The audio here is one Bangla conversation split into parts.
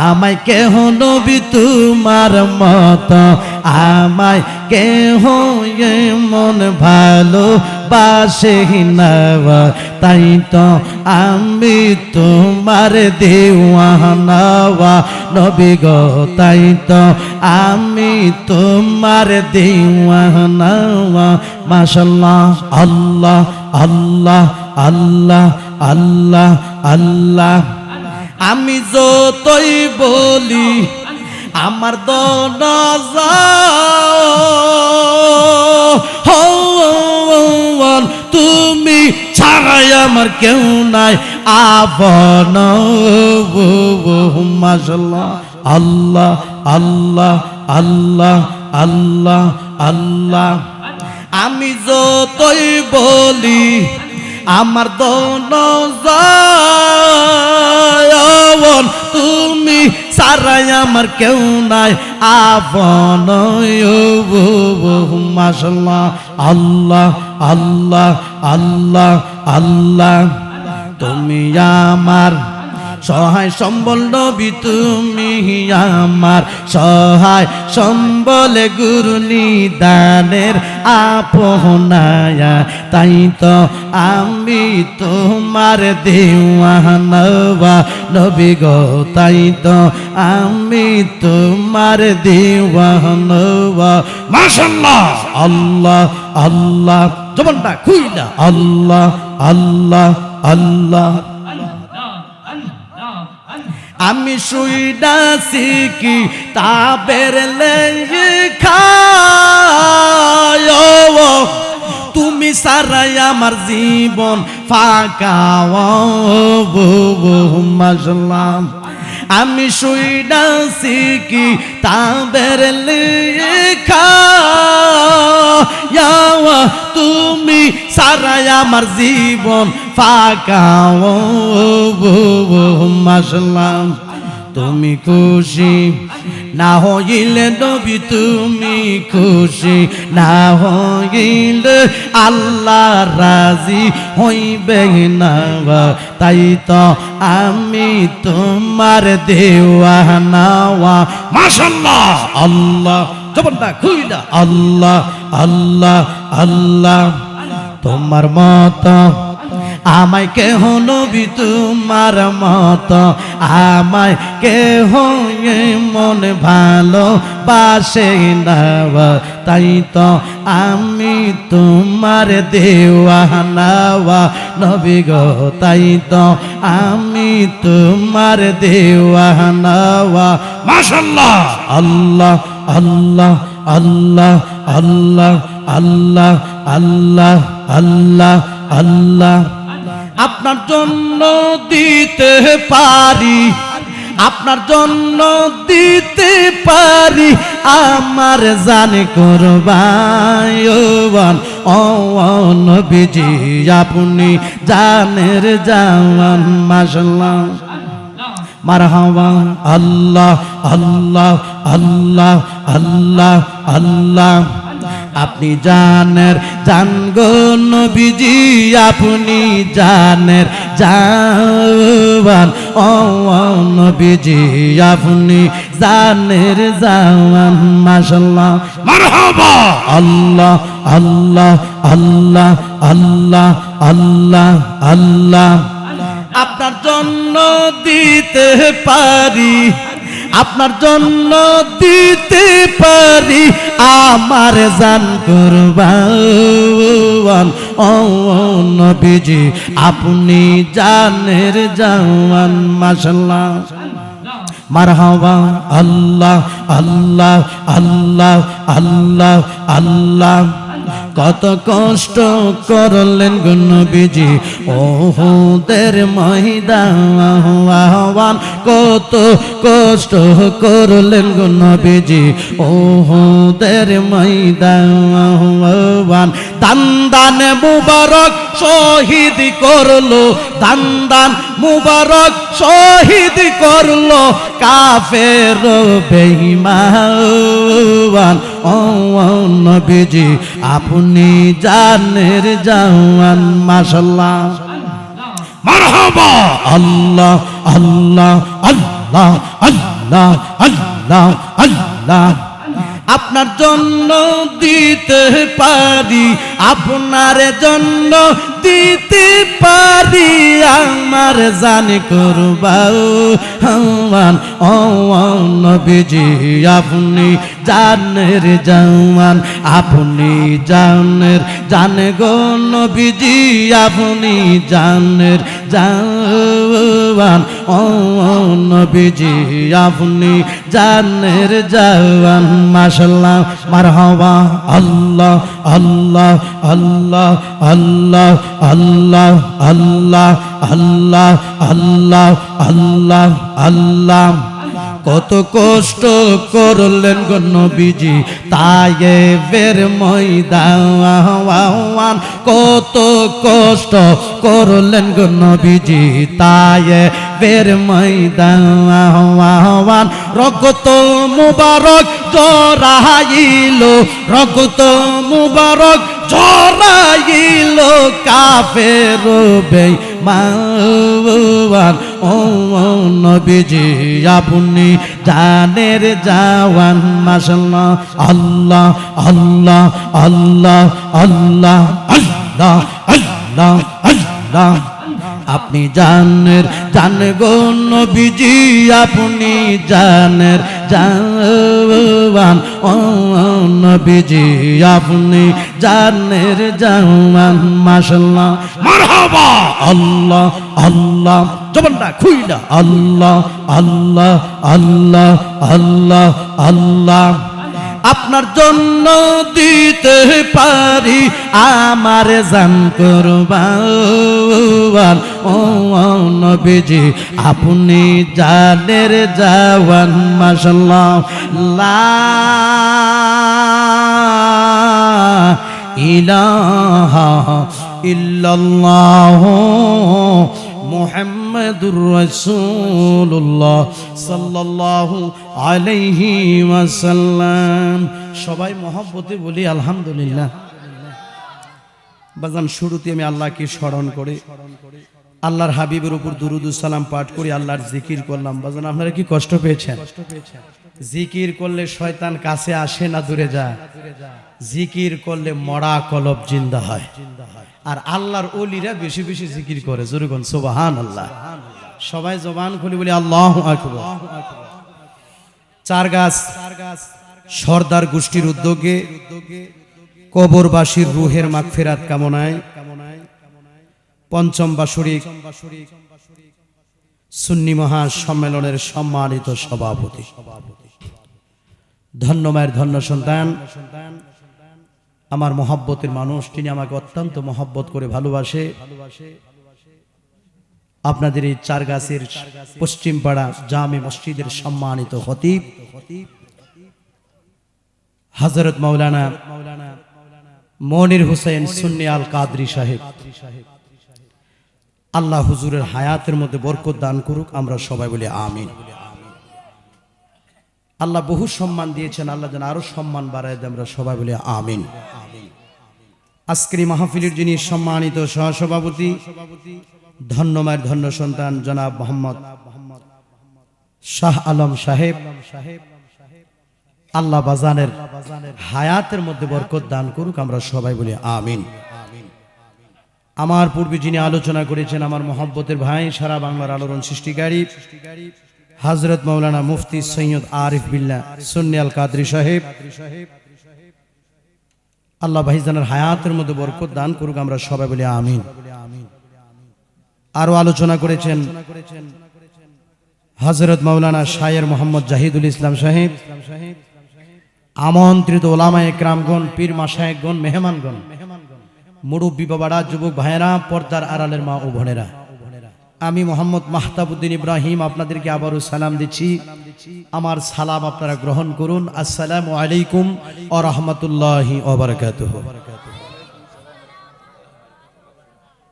আমায় কেহ নবী তোমার মতো আমায় কেহ মন ভালো বাসে না তাই তো আমি তোমার দেওয়ানা নবী গো তাই তো আমি তোমার দেওয়ানা মাশাআল্লাহ আল্লাহ আল্লাহ আল্লাহ আল্লাহ আল্লাহ আমি যতই বলি আমার দোনো যাও তুমি ছাড়াই আমার কেউ নাই আপন মাশাআল্লাহ আল্লাহ আল্লাহ আল্লাহ আল্লাহ আল্লাহ আমি যতই বলি আমার দোনো যাও তুমি সারাই আমার কেউ নাই আপন মাশাআল্লাহ আল্লাহ আল্লাহ আল্লাহ আল্লাহ তুমি আমার সহায় সম্বল নবী তুমি আমার সহায় সম্বল গুরু নিদানের আপনায়া তাই তো আমি তোমার দেওয়ানা নবী গো তাই তো আমি তোমার দেওয়ানা মাশাআল্লাহ আল্লাহ আল্লাহ জবানটা খুইলা আল্লাহ আল্লাহ আল্লাহ আমি শুইনাছি কি তাবের লেখা তুমি সারাই আমার জীবন ফাঁকা মাশাআল্লাহ আমি শুইনাছি কি তাবের লেখা তুমি সারাই আমার জীবন ফাঁকা মাশাআল্লাহ তুমি খুশি না হইলে নবী তুমি খুশি না হইলে আল্লাহ রাজি হইবে না তাই তো আমি তোমার দেওয়ানা মাশাআল্লাহ আল্লাহ জবানটা খুইলা আল্লাহ আল্লাহ আল্লাহ তোমার মতো আমায় কেহ নবী তোমার মতো আমায় কেহ মন ভালো বাসে না তাই তো আমি তোমার দেওয়ানা নবী গো তাই তো আমি তোমার দেওয়ানা মাশাআল্লাহ আল্লাহ আল্লাহ আল্লাহ আল্লাহ আল্লাহ আল্লাহ আল্লাহ আল্লাহ আপনার জন্য দিতে পারি আপনার জন্য দিতে পারি আমার জান কুরবান ও নবীজি আপনি জানের জান মাশাআল্লাহ মারহাবা আল্লাহ আল্লাহ আল্লাহ আল্লাহ আল্লাহ আপনি জানের জান গো নবীজি আপনি জানের জান ও নবীজি আপনি জানের জান মাশাআল্লাহ মারহাবা আল্লাহ আল্লাহ আল্লাহ আল্লাহ আল্লাহ আল্লাহ আপনার জন্য দিতে পারি আপনার জন্য দিতে পারি আমার জান কুরবান ও নবীজি আপনি জানের জান মাশাআল্লাহ মারহাবা আল্লাহ আল্লাহ আল্লাহ আল্লাহ আল্লাহ কত কষ্ট করলেন গো নবীজি ওহুদের ময়দান কত কষ্ট করলেন গো নবীজি ওহুদের ময়দান দান দান মুবারক শহীদ করলো দান দান মুবারক শহীদ করলো কাফের বেঈমান ও নবীজি আপনি জানের জান মাশাআল্লাহ মারহাবা আল্লাহ আল্লাহ আল্লাহ আল্লাহ আল্লাহ আল্লাহ আল্লাহ আপনার জন্য দিতে পারি আপনার জন্য দিতে পারি আমার জান কুরবান ও নবীজি আপনি জানের জান আপনি জানের জান গো নবীজি আপনি জানের জান ও নবীজি আপনি জানের জান মাশাআল্লাহ মারহাবা আল্লাহ আল্লাহ আল্লাহ আল্লাহ আল্লাহ আল্লাহ আল্লাহ আল্লাহ আল্লাহ আল্লাহ কত কষ্ট করলেন গো নবীজি তায়েফের ময়দান কত কষ্ট করলেন গো নবীজি তায়েফের ময়দান রক্ত মুবারক জড়াইলো রক্ত মুবারক জড়াইলো কাফের বেঈমান ও নবীজি আপনি জানের জাওয়ান মাশাআল্লাহ আল্লাহ আল্লাহ আল্লাহ আল্লাহ আল্লাহ আল্লাহ আল্লাহ আপনি জানের জান গো নবীজি আপনি জানের জাওয়ান ও নবীজি আপনি জানের জাওয়ান মাশাআল্লাহ মারহাবা আল্লাহ আল্লাহ জবানটা খুইলা আল্লাহ আল্লাহ আল্লাহ আল্লাহ আল্লাহ আপনার জন্য দিতে পারি আমার জান কুরবান ও নবীজি আপনি জানের জাওয়ান মাশাআল্লাহ লা ইলাহা ইল্লাল্লাহ মুহাম্মাদুর রাসূলুল্লাহ সাল্লাল্লাহু আলাইহি ওয়াসাল্লাম সবাই মহব্বতে বলি আলহামদুলিল্লাহ বাজান শুরুতে আমি আল্লাহকে স্মরণ করে আল্লাহর হাবিবের উপর দুরুদ ও সালাম পাঠ করি আল্লাহর জিকির করলাম বাজান আপনারা কি কষ্ট পেয়েছেন জিকির করলে শয়তান কাছে আসে না দূরে যায় জিকির করলে মরা কলব জিন্দা হয় আর আল্লাহর ওলিরা বেশি বেশি জিকির করে জোরে কোন সুবহানাল্লাহ সবাই জবান খুলে বলি আল্লাহু আকবার চারগাছ সরদার গোষ্ঠীর উদ্যোগে কবরবাসীর রূহের মাগফিরাত কামনায় পঞ্চম বাৎসরিক সুন্নি মহা সম্মেলনের সম্মানিত সভাপতি ধন্য মায়ের ধন্য সন্তান আমার মহব্বতের মানুষ তিনি আমাকে অত্যন্ত মহব্বত করে ভালোবাসে আপনাদের এই চারগাছের পশ্চিম পাড়া জামে মসজিদের সম্মানিত খতিব হযরত মাওলানা মনির হোসেন সুন্নি আল কাদরি সাহেব আল্লাহ হুজুরের হায়াতের মধ্যে বরকত দান করুক আমরা সবাই বলি আমিন আল্লাহ বহু সম্মান দিয়েছেন আল্লাহ যেন আরো সম্মান বাড়ায় দেয় আমরা সবাই বলি আমিন আজকের মাহফিলের যিনি সম্মানিত সহসভাপতি ধন্য মায়ের ধন্য সন্তান জনাব মোহাম্মদ শাহ আলম সাহেব আল্লাহ বাজানের হায়াতের মধ্যে বরকত দান করুক আমরা সবাই বলি আমিন আমার পূর্বে যিনি আলোচনা করেছেন আমার মহব্বতের ভাই সারা বাংলার আলোড়ন সৃষ্টিকারী হযরত মাওলানা মুফতি সৈয়দ আরিফ বিল্লাহ সুন্নি আল কাদরি সাহেব আল্লাহ ভাইজানের হায়াতের মধ্যে বরকত দান করুক আমরা সবাই বলি আমিন আরো আলোচনা করেছেন হযরত মাওলানা শায়ের মোহাম্মদ জাহিদুল ইসলাম সাহেব আমন্ত্রিত ওলামায়ে কেরামগণ পীর মাশায়েখগণ মেহমানগণ মুরব্বী বাবারা যুবক ভাইয়েরা পর্দার আড়ালের মা ও বোনেরা আমি মোহাম্মদ মাহতাবউদ্দিন ইব্রাহিম আপনাদেরকে আবারও সালাম দিচ্ছি আমার সালাম আপনারা গ্রহণ করুন আসসালামু আলাইকুম ওয়া রাহমাতুল্লাহি ওয়া বারাকাতুহু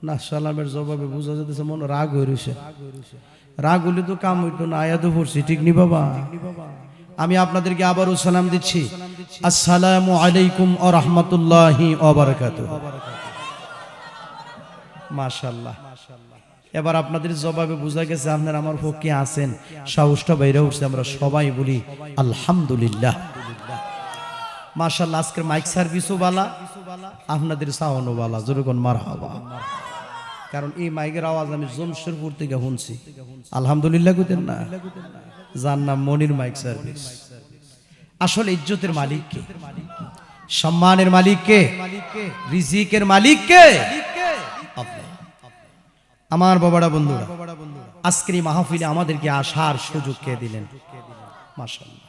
না সালামের জবাবে বুঝা যাচ্ছে মন রাগ হইছে রাগ হলে তো কাম হইতো না আয়াত পড়ছি ঠিক নি বাবা আমি আপনাদেরকে আবারও সালাম দিচ্ছি আসসালামু আলাইকুম ওয়া রাহমাতুল্লাহি ওয়া বারাকাতুহু মাশাআল্লাহ এবার আপনাদের জবাবে বোঝা গেছে আপনারা আমার পক্ষে আছেন, সাহসটা বাইরে উঠছে। আমরা সবাই বলি আলহামদুলিল্লাহ। মাশাআল্লাহ, আজকের মাইক সার্ভিসও বালা, আপনাদের সাউন্ডও বালা, যেরকম মারহাবা। কারণ এই মাইকের আওয়াজ আমি জমশেরপুর থেকে শুনছি। আলহামদুলিল্লাহ কইতেন না? যার নাম মনির মাইক সার্ভিস। আসলে ইজ্জতের মালিক কে? সম্মানের মালিক কে? রিজিকের মালিক কে? আল্লাহ। আমার বাবারা, বন্ধুরা, আজকের এই মাহফিলে আমাদেরকে আসার সুযোগ কে দিলেন? মাশাআল্লাহ।